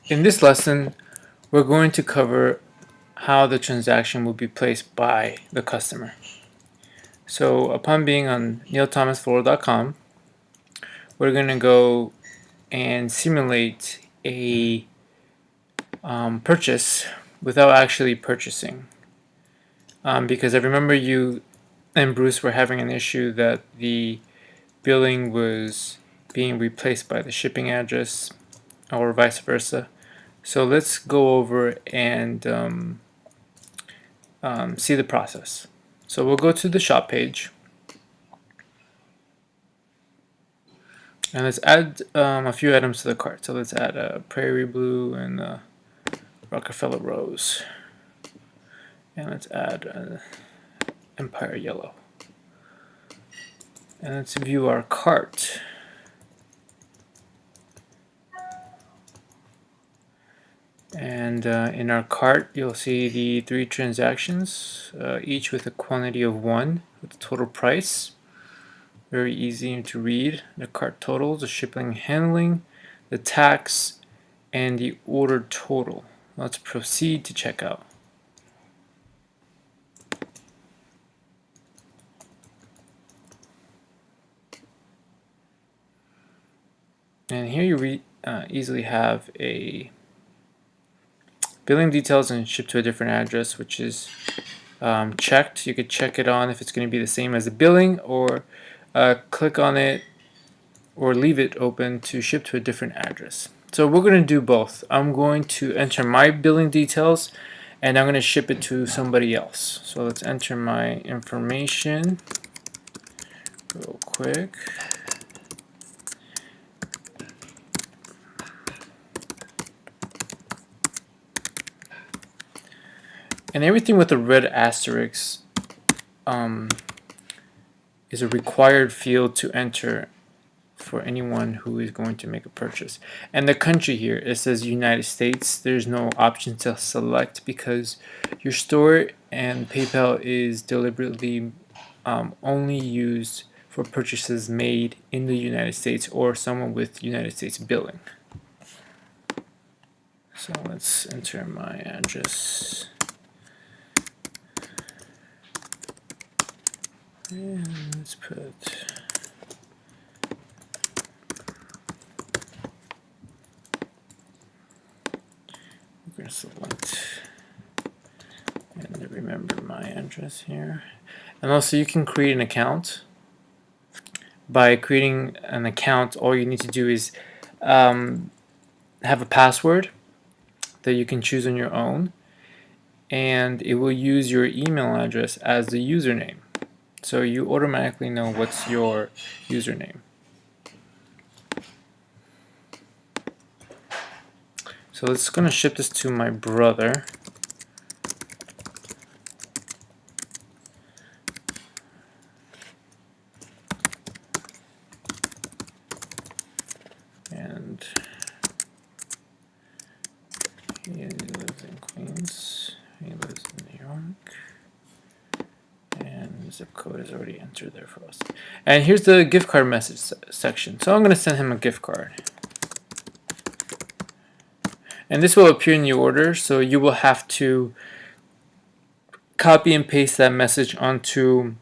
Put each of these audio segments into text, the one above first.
In this lesson, we're going to cover how the transaction will be placed by the customer. So upon being on neilthomasflorida.com, we're going to go and simulate a purchase without actually purchasing. Because I remember you and Bruce were having an issue that the billing was being replaced by the shipping address or vice versa. So let's go over and see the process. So we'll go to the shop page and let's add a few items to the cart. So let's add a Prairie Blue and a Rockefeller Rose, and let's add an Empire Yellow. And let's view our cart. And in our cart, you'll see the 3 transactions, each with a quantity of 1 with the total price. Very easy to read. The cart totals, the shipping and handling, the tax, and the order total. Let's proceed to checkout. And here you easily have a billing details and ship to a different address, which is checked. You could check it on if it's going to be the same as the billing, or click on it or leave it open to ship to a different address. So we're going to do both. I'm going to enter my billing details and I'm going to ship it to somebody else. So let's enter my information real quick. And everything with a red asterisk is a required field to enter for anyone who is going to make a purchase. And the country here, it says United States. There's no option to select because your store and PayPal is deliberately only used for purchases made in the United States or someone with United States billing. So let's enter my address. And let's put we're going to select and remember my address here. And also you can create an account. By creating an account, all you need to do is have a password that you can choose on your own, and it will use your email address as the username. So you automatically know what's your username. So let's gonna ship this to my brother. And he lives in Queens. He lives in New York. And the zip code is already entered there for us. And here's the gift card message section. So I'm gonna send him a gift card. And this will appear in the order, so you will have to copy and paste that message onto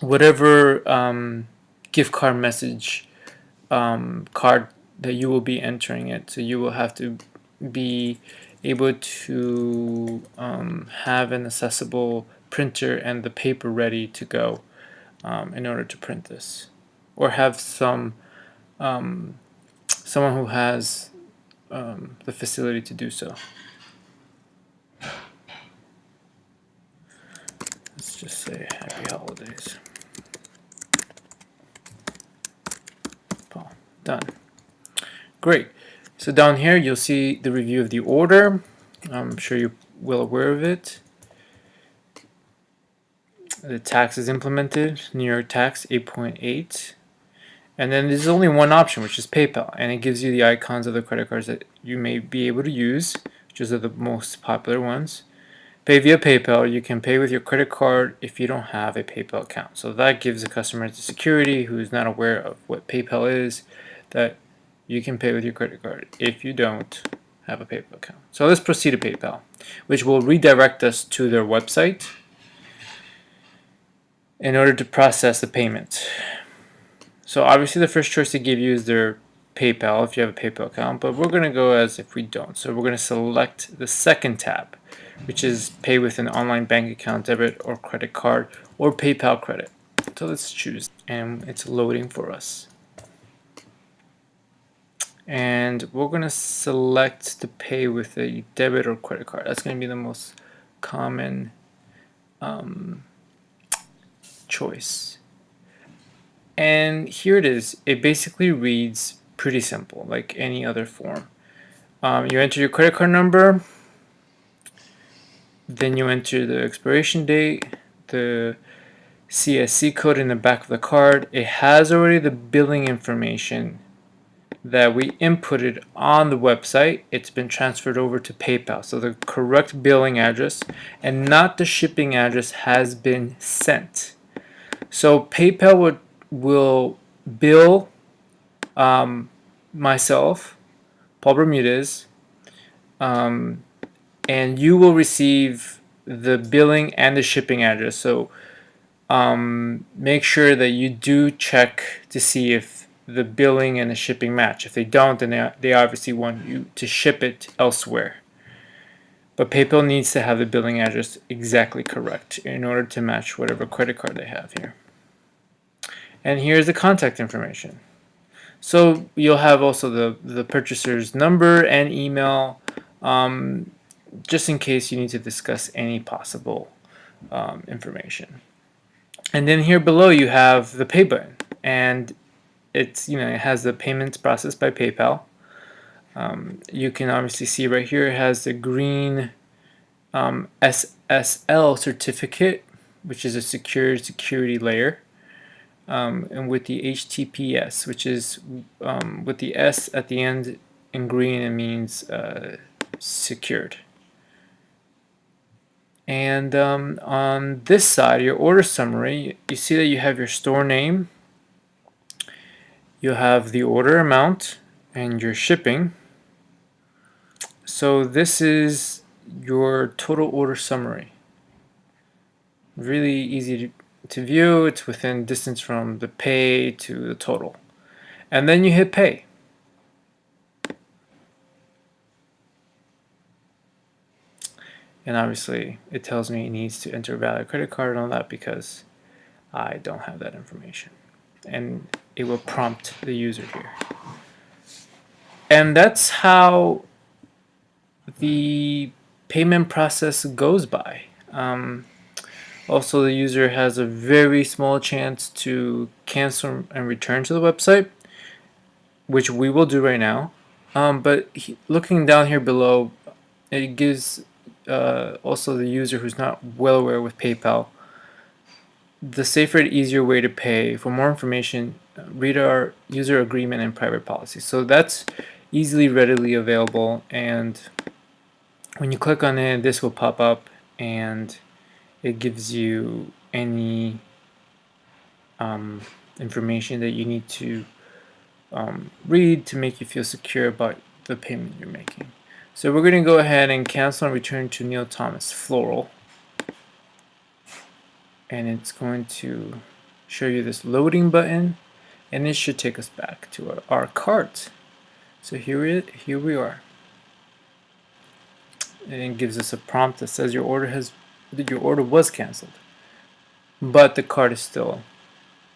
whatever gift card message card that you will be entering it. So you will have to be able to have an accessible printer and the paper ready to go in order to print this, or have someone who has the facility to do so. Let's just say happy holidays. Paul. Done. Great. So down here you'll see the review of the order. I'm sure you're well aware of it. The tax is implemented, New York tax 8.8. And then there's only one option, which is PayPal, and it gives you the icons of the credit cards that you may be able to use, which are the most popular ones. Pay via PayPal. You can pay with your credit card if you don't have a PayPal account. So that gives the customer the security who is not aware of what PayPal is, that you can pay with your credit card if you don't have a PayPal account. So let's proceed to PayPal, which will redirect us to their website in order to process the payment. So obviously the first choice they give you is their PayPal if you have a PayPal account, but we're going to go as if we don't. So we're going to select the second tab, which is pay with an online bank account, debit or credit card, or PayPal credit. So let's choose, and it's loading for us. And we're going to select to pay with a debit or credit card. That's going to be the most common choice. And here it is. It basically reads pretty simple, like any other form. You enter your credit card number, then you enter the expiration date, the CSC code in the back of the card. It has already the billing information that we inputted on the website. It's been transferred over to PayPal. So the correct billing address and not the shipping address has been sent. So PayPal will bill myself, Paul Bermudez, and you will receive the billing and the shipping address. So make sure that you do check to see if the billing and the shipping match. If they don't, then they obviously want you to ship it elsewhere. But PayPal needs to have the billing address exactly correct in order to match whatever credit card they have here. And here's the contact information. So you'll have also the purchaser's number and email, just in case you need to discuss any possible information. And then here below you have the pay button, and it has the payments processed by PayPal. You can obviously see right here it has the green SSL certificate, which is a security layer, and with the HTTPS, which is with the S at the end in green, it means secured. And on this side, your order summary, you see that you have your store name, you have the order amount, and your shipping. So this is your total order summary. Really easy to view. It's within distance from the pay to the total. And then you hit pay. And obviously it tells me it needs to enter a valid credit card and all that because I don't have that information. And it will prompt the user here. And that's how the payment process goes by. Also, the user has a very small chance to cancel and return to the website, which we will do right now. But looking down here below, it gives also the user who's not well aware with PayPal the safer and easier way to pay. For more information, read our user agreement and private policy. So that's easily readily available, and when you click on it, this will pop up and it gives you any information that you need to read to make you feel secure about the payment you're making. So we're going to go ahead and cancel and return to Neil Thomas Floral. And it's going to show you this loading button, and it should take us back to our cart. So here we are. And it gives us a prompt that says your order was canceled, but the cart is still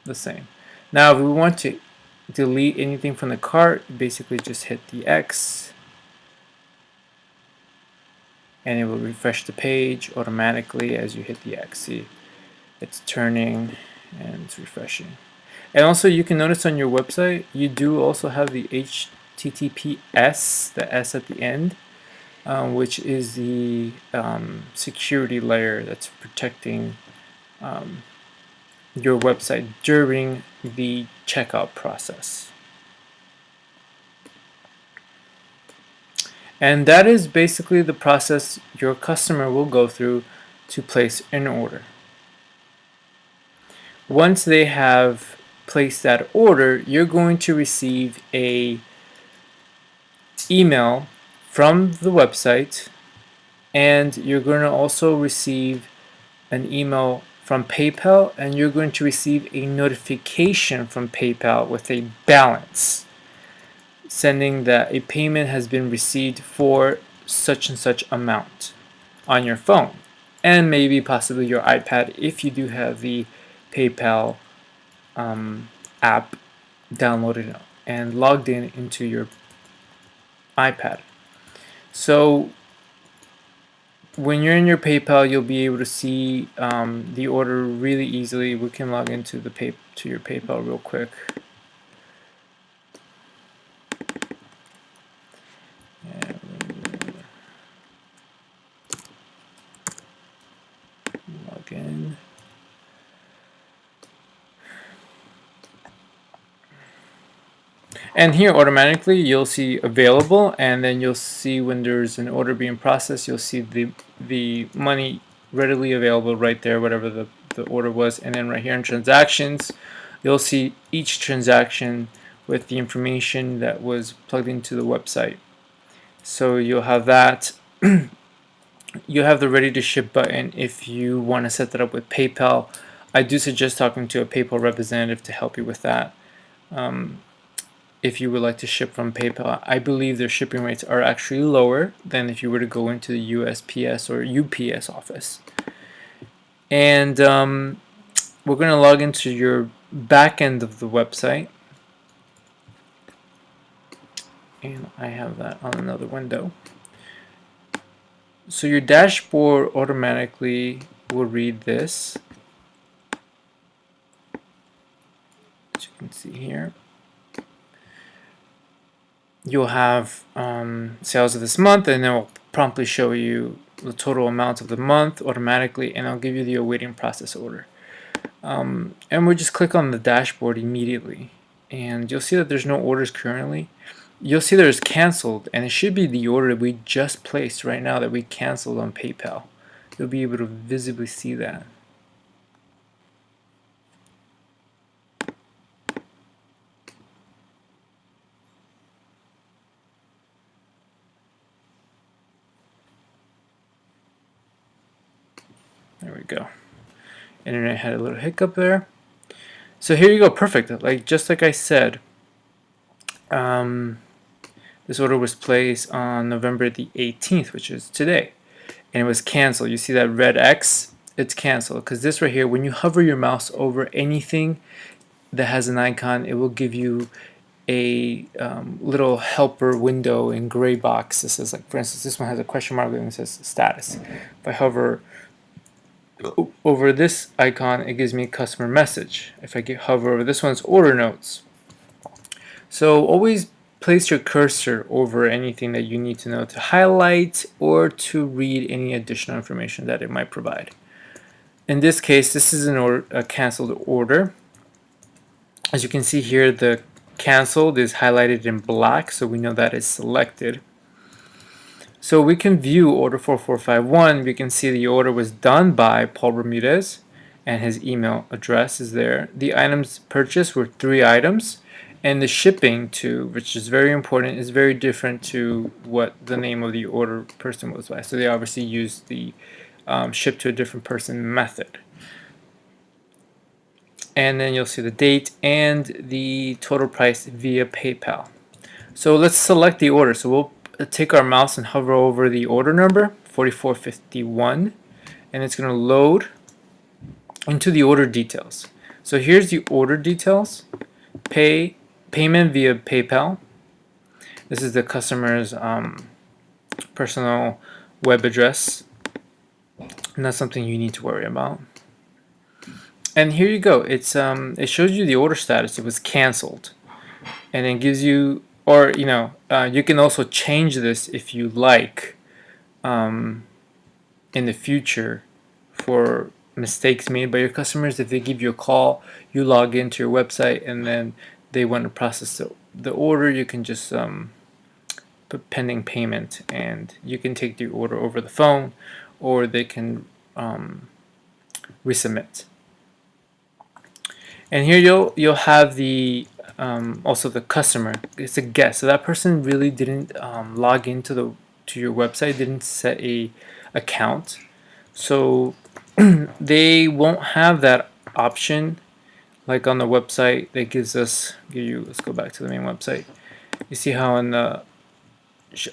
the same. Now, if we want to delete anything from the cart, basically just hit the X, and it will refresh the page automatically as you hit the X. See, it's turning and it's refreshing. And also, you can notice on your website, you do also have the HTTPS, the S at the end, which is the security layer that's protecting your website during the checkout process. And that is basically the process your customer will go through to place an order. Once they have placed that order, you're going to receive a email from the website, and you're going to also receive an email from PayPal, and you're going to receive a notification from PayPal with a balance sending that a payment has been received for such and such amount on your phone, and maybe possibly your iPad if you do have the PayPal app downloaded and logged in into your iPad. So when you're in your PayPal, you'll be able to see the order really easily. We can log into to your PayPal real quick. Log in. And here automatically you'll see available, and then you'll see when there's an order being processed, you'll see the money readily available right there, whatever the order was. And then right here in transactions, you'll see each transaction with the information that was plugged into the website. So you'll have that. You have the ready to ship button if you want to set that up with PayPal. I do suggest talking to a PayPal representative to help you with that. If you would like to ship from PayPal, I believe their shipping rates are actually lower than if you were to go into the USPS or UPS office. And we're going to log into your back end of the website. And I have that on another window. So your dashboard automatically will read this, as you can see here. You'll have sales of this month, and it will promptly show you the total amount of the month automatically, and I'll give you the awaiting process order. And we'll just click on the dashboard immediately, and you'll see that there's no orders currently. You'll see there's canceled, and it should be the order that we just placed right now that we canceled on PayPal. You'll be able to visibly see that. There we go. Internet had a little hiccup there. So here you go, perfect. Just like I said, this order was placed on November the 18th, which is today, and it was canceled. You see that red X? It's canceled because this right here, when you hover your mouse over anything that has an icon, it will give you a little helper window in gray box. This is like, for instance, this one has a question mark and it says status. If I hover over this icon, it gives me a customer message. If I hover over this one's order notes. So always place your cursor over anything that you need to know to highlight or to read any additional information that it might provide. In this case, this is a canceled order. As you can see here, the canceled is highlighted in black, so we know that is selected. So we can view order 4451. We can see the order was done by Paul Bermudez, and his email address is there. The items purchased were 3 items, and the shipping to, which is very important, is very different to what the name of the order person was by. So they obviously used the ship to a different person method. And then you'll see the date and the total price via PayPal. So let's select the order. So we'll take our mouse and hover over the order number 4451, and it's going to load into the order details. So here's the order details. Payment via PayPal. This is the customer's personal web address. Not something you need to worry about. And here you go. It shows you the order status. It was canceled, and it gives you, or you can also change this if you like in the future for mistakes made by your customers. If they give you a call, you log into your website, and then they want to process the order, you can just put pending payment, and you can take the order over the phone, or they can resubmit. And here you'll have the also the customer. It's a guest, so that person really didn't log into to your website didn't set a account, so they won't have that option like on the website that gives us let's go back to the main website. You see how in the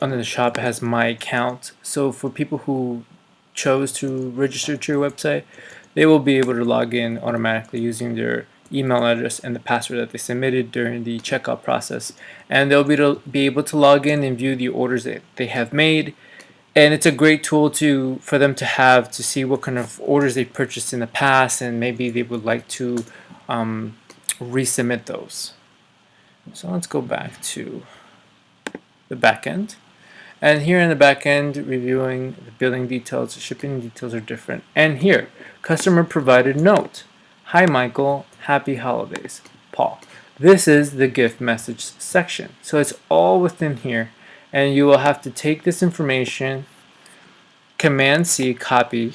under the shop it has my account. So for people who chose to register to your website, they will be able to log in automatically using their email address and the password that they submitted during the checkout process, and they'll be able to log in and view the orders that they have made. And it's a great tool for them to have to see what kind of orders they purchased in the past, and maybe they would like to resubmit those. So let's go back to the back end. And here in the back end, reviewing the billing details, the shipping details are different. And here, customer provided note. Hi Michael, happy holidays, Paul. This is the gift message section. So it's all within here. And you will have to take this information, Command C, copy,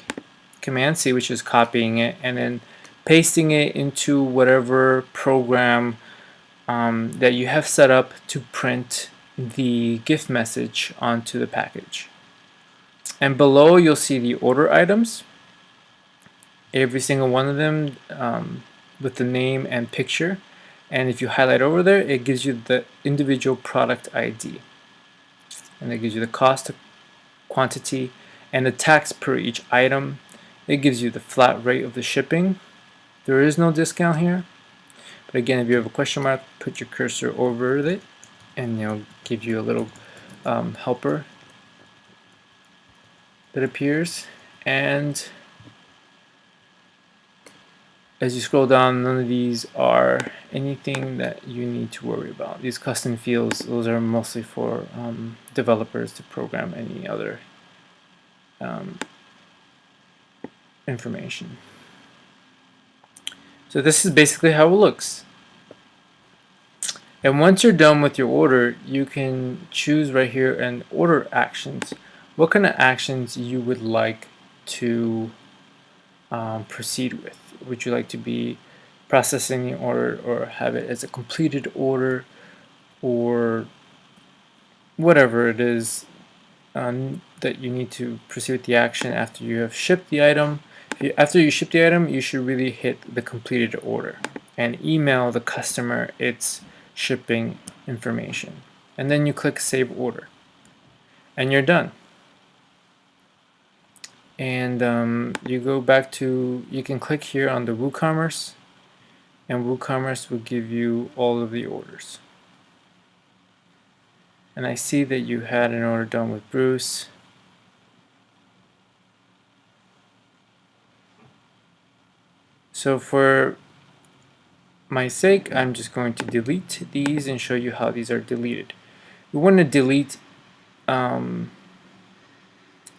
Command C, which is copying it, and then pasting it into whatever program that you have set up to print the gift message onto the package. And below you'll see the order items, every single one of them with the name and picture. And if you highlight over there, it gives you the individual product ID. And it gives you the cost, quantity, and the tax per each item. It gives you the flat rate of the shipping. There is no discount here. But again, if you have a question mark, put your cursor over it and it'll give you a little helper that appears. And as you scroll down, none of these are anything that you need to worry about. These custom fields, those are mostly for developers to program any other information. So this is basically how it looks. And once you're done with your order, you can choose right here and order actions. What kind of actions you would like to proceed with? Would you like to be processing the order or have it as a completed order, or whatever it is that you need to proceed with the action after you have shipped the item? After you ship the item, you should really hit the completed order and email the customer its shipping information. And then you click Save Order. And you're done. And you go back to, you can click here on the WooCommerce, and WooCommerce will give you all of the orders. And I see that you had an order done with Bruce. So for my sake, I'm just going to delete these and show you how these are deleted. We want to delete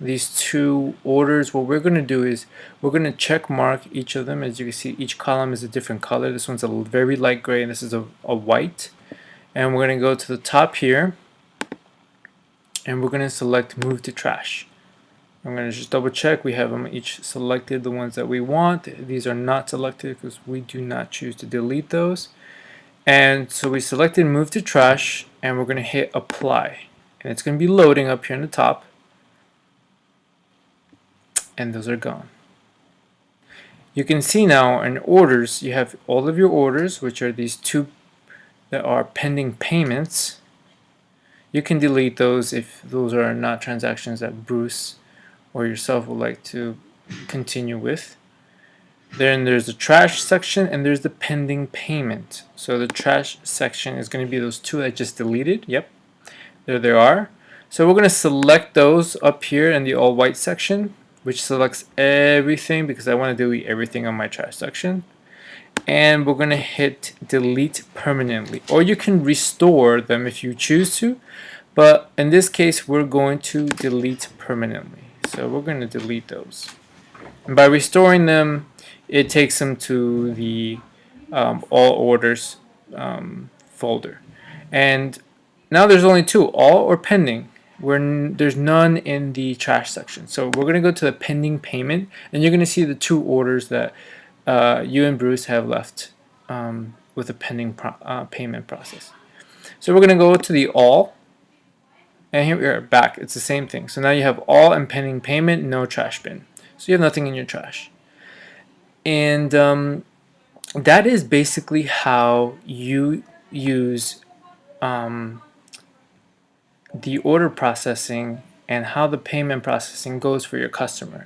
these two orders. What we're going to do is we're going to check mark each of them. As you can see, each column is a different color. This one's a very light gray and this is a white. And we're going to go to the top here and we're going to select Move to Trash. I'm going to just double check we have them each selected, the ones that we want. These are not selected because we do not choose to delete those. And so we selected Move to Trash and we're going to hit Apply. And it's going to be loading up here in the top. And those are gone. You can see now in orders, you have all of your orders, which are these two that are pending payments. You can delete those if those are not transactions that Bruce or yourself would like to continue with. Then there's the trash section and there's the pending payment. So the trash section is going to be those two I just deleted. Yep, there they are. So we're going to select those up here in the all white section, which selects everything because I want to delete everything on my trash section. And we're going to hit delete permanently, or you can restore them if you choose to, but in this case we're going to delete permanently. So we're going to delete those, and by restoring them it takes them to the all orders folder. And now there's only two, all or pending. There's none in the trash section. So we're going to go to the pending payment and you're going to see the two orders that you and Bruce have left with a pending payment process. So we're going to go to the all, And here we are back. It's the same thing. So now you have all and pending payment, no trash bin. So you have nothing in your trash. And that is basically how you use the order processing and how the payment processing goes for your customer.